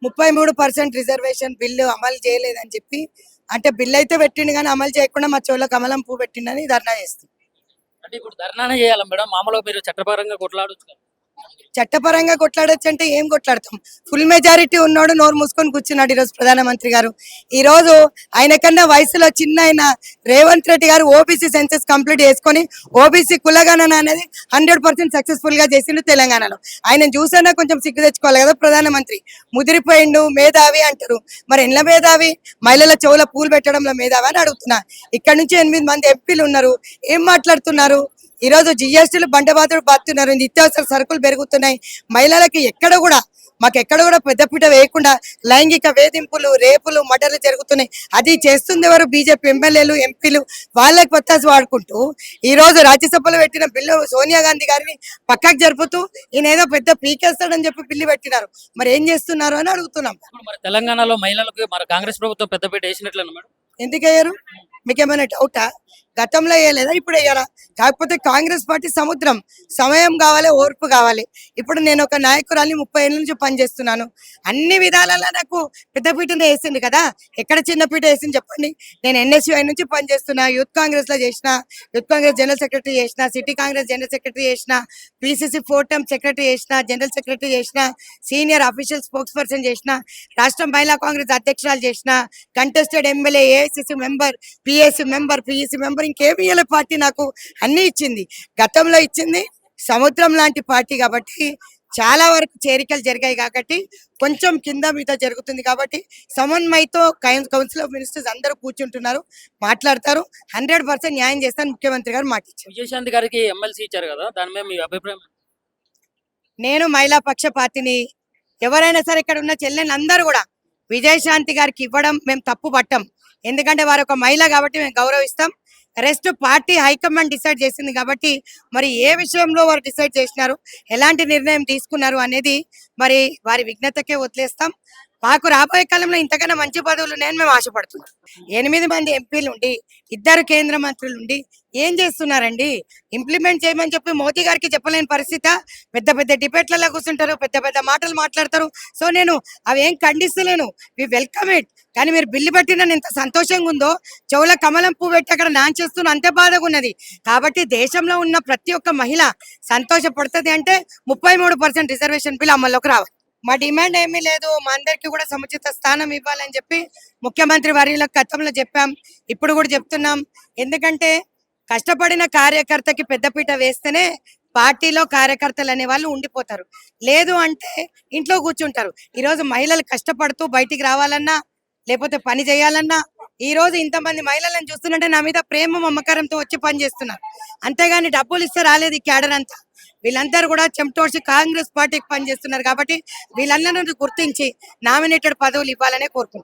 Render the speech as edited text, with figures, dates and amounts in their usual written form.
33% reservation bill అమలు చేయలేదని చెప్పి, అంటే బిల్లు అయితే పెట్టిండు కానీ అమలు చేయకుండా మా చెవులో కమలం పువ్వు పెట్టిండని ధర్నా చేస్తుంది. అంటే ఇప్పుడు ధర్నానే చేయాలా మేడం? మామూలుగా మీరు చట్టపరంగా కొట్లాడొచ్చు కదా. చట్టపరంగా కొట్లాడొచ్చు అంటే ఏం కొట్లాడతాం? ఫుల్ మెజారిటీ ఉన్నోడు నోరు మూసుకొని కూర్చున్నాడు ఈరోజు ప్రధానమంత్రి గారు. ఈ రోజు ఆయన కన్నా వయసులో చిన్న ఆయన రేవంత్ రెడ్డి గారు ఓబీసీ సెన్సెస్ కంప్లీట్ చేసుకొని ఓబీసీ కులగణన అనేది 100% సక్సెస్ఫుల్ గా చేసిండు తెలంగాణలో. ఆయన చూసినా కొంచెం సిగ్గు తెచ్చుకోవాలి కదా ప్రధానమంత్రి. ముదిరిపోయిండు, మేధావి అంటారు. మరి ఎన్ల మేధావి? మహిళల చెవుల పూలు పెట్టడంలో మేధావి అని అడుగుతున్నా. ఇక్కడ నుంచి 8 మంది ఎంపీలు ఉన్నారు, ఏం మాట్లాడుతున్నారు? ఈ రోజు జిఎస్టీలు బండబాతుడు బాతున్నారు, నిత్యావసర సరుకులు పెరుగుతున్నాయి. మహిళలకి మాకు ఎక్కడ కూడా పెద్దపీట వేయకుండా లైంగిక వేధింపులు, రేపులు, మర్డర్లు జరుగుతున్నాయి. అది చేస్తుంది ఎవరు? బీజేపీ ఎమ్మెల్యేలు, ఎంపీలు. వాళ్ళకి పత్తాసు వాడుకుంటూ ఈ రోజు రాజ్యసభలో పెట్టిన బిల్లు సోనియా గాంధీ గారిని పక్కకు జరుపుతూ ఈయన ఏదో పెద్ద పీకేస్తాడని చెప్పి బిల్లు పెట్టినారు. మరి ఏం చేస్తున్నారు అని అడుగుతున్నాం. మరి తెలంగాణలో మహిళలకు మరి కాంగ్రెస్ ప్రభుత్వం పెద్దపీట వేసినట్లేనా మేడం? ఎందుకయ్యారు? మీకేమైనా డౌటా? గతంలో వేయలేదా, ఇప్పుడు వేయాలా? కాకపోతే కాంగ్రెస్ పార్టీ సముద్రం, సమయం కావాలి, ఓర్పు కావాలి. ఇప్పుడు నేను ఒక నాయకురాలి 30 ఏళ్ళ నుంచి పనిచేస్తున్నాను. అన్ని విధాలలో నాకు పెద్దపీటనే వేసింది కదా. ఎక్కడ చిన్నపీట వేసింది చెప్పండి? నేను ఎన్ఎస్యుఐ నుంచి పనిచేస్తున్నా, యూత్ కాంగ్రెస్ లో చేసిన, యూత్ కాంగ్రెస్ జనరల్ సెక్రటరీ చేసిన, సిటీ కాంగ్రెస్ జనరల్ సెక్రటరీ చేసిన, పిసిసి 4 టర్మ్ సెక్రటరీ చేసిన, జనరల్ సెక్రటరీ చేసిన, సీనియర్ అఫీషియల్ స్పోక్స్ పర్సన్ చేసిన, రాష్ట్ర మహిళా కాంగ్రెస్ అధ్యక్షురాలు చేసిన, contested MLA, AICC member, PSC member, PEC member, ఇంకేమి ఇయ్యలే పార్టీ నాకు. అన్ని ఇచ్చింది, గతంలో ఇచ్చింది. సముద్రం లాంటి పార్టీ కాబట్టి చాలా వరకు చేరికలు జరిగాయి కాబట్టి కొంచెం కింద మీద జరుగుతుంది కాబట్టి సమన్వయతో కౌన్సిల్ ఆఫ్ మినిస్టర్స్ అందరూ కూర్చుంటున్నారు, మాట్లాడతారు. 100% న్యాయం చేస్తాను ముఖ్యమంత్రి గారు మాట ఇచ్చారు. విజయశాంతి గారికి ఎమ్మెల్సీ ఇచ్చారు కదా, దాని మీద మీ అభిప్రాయం? నేను మహిళా పక్ష పార్టీని, ఎవరైనా సరే ఇక్కడ ఉన్న చెల్లెని అందరూ కూడా విజయశాంతి గారికి ఇవ్వడం మేము తప్పు పట్టం. ఎందుకంటే వారు ఒక మహిళ కాబట్టి మేము గౌరవిస్తాం. రెస్ట్ పార్టీ హైకమాండ్ డిసైడ్ చేసింది కాబట్టి మరి ఏ విషయంలో వారు డిసైడ్ చేసినారు, ఎలాంటి నిర్ణయం తీసుకున్నారు అనేది మరి వారి విజ్ఞతకే వదిలేస్తాం. మాకు రాబోయే కాలంలో ఇంతకన్నా మంచి పదవులు ఉన్నాయని మేము ఆశపడుతున్నాం. 8 మంది ఎంపీలు ఉండి, 2 కేంద్ర మంత్రులు ఉండి ఏం చేస్తున్నారండి? ఇంప్లిమెంట్ చేయమని చెప్పి మోదీ గారికి చెప్పలేని పరిస్థితి. పెద్ద పెద్ద డిబేట్లలో కూర్చుంటారు, పెద్ద పెద్ద మాటలు మాట్లాడతారు. సో నేను అవి ఏం ఖండిస్తలేను, వి వెల్కమ్ ఇట్. కానీ మీరు బిల్లు పెట్టిన ఎంత సంతోషంగా ఉందో, చెవుల కమలం పువ్వు పెట్టి అక్కడ నాన్ చేస్తున్న అంతే బాధగా ఉన్నది. కాబట్టి దేశంలో ఉన్న ప్రతి ఒక్క మహిళ సంతోషపడుతుంది అంటే 33% రిజర్వేషన్ బిల్ అమల్లోకి రావాలి. మా డిమాండ్ ఏమీ లేదు, మా అందరికి కూడా సముచిత స్థానం ఇవ్వాలని చెప్పి ముఖ్యమంత్రి వర్యులకు గతంలో చెప్పాం, ఇప్పుడు కూడా చెప్తున్నాం. ఎందుకంటే కష్టపడిన కార్యకర్తకి పెద్దపీట వేస్తేనే పార్టీలో కార్యకర్తలు అనే వాళ్ళు ఉండిపోతారు. లేదు అంటే ఇంట్లో కూర్చుంటారు. ఈరోజు మహిళలు కష్టపడుతూ బయటికి రావాలన్నా, లేకపోతే పని చేయాలన్నా, ఈ రోజు ఇంతమంది మహిళలను చూస్తుంటే నా మీద ప్రేమ మమకారంతో వచ్చి పని చేస్తున్నారు. అంతేగాని డబ్బులు ఇస్తే రాలేదు ఈ క్యాడర్ అంతా. వీళ్ళందరూ కూడా చెమటోడ్చి కాంగ్రెస్ పార్టీకి పనిచేస్తున్నారు కాబట్టి వీళ్ళందరూ గుర్తించి నామినేటెడ్ పదవులు ఇవ్వాలనే కోరుకుంటున్నారు.